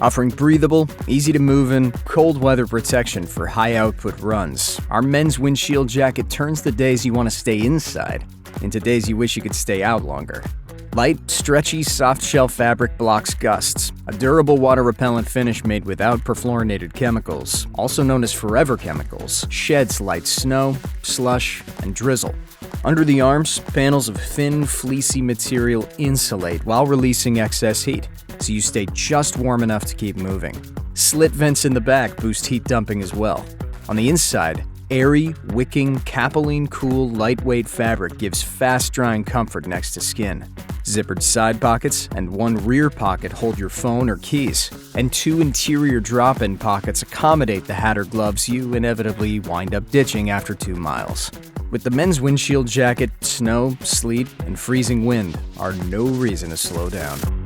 Offering breathable, easy-to-move-in, cold-weather protection for high-output runs, our men's windshield jacket turns the days you want to stay inside into days you wish you could stay out longer. Light, stretchy, soft-shell fabric blocks gusts, a durable water-repellent finish made without perfluorinated chemicals, also known as forever chemicals, sheds light snow, slush, and drizzle. Under the arms, panels of thin, fleecy material insulate while releasing excess heat, so you stay just warm enough to keep moving. Slit vents in the back boost heat dumping as well. On the inside, airy, wicking, capilene-cool, lightweight fabric gives fast-drying comfort next to skin. Zippered side pockets and one rear pocket hold your phone or keys, and two interior drop-in pockets accommodate the hat or gloves you inevitably wind up ditching after 2 miles. With the men's windshield jacket, snow, sleet, and freezing wind are no reason to slow down.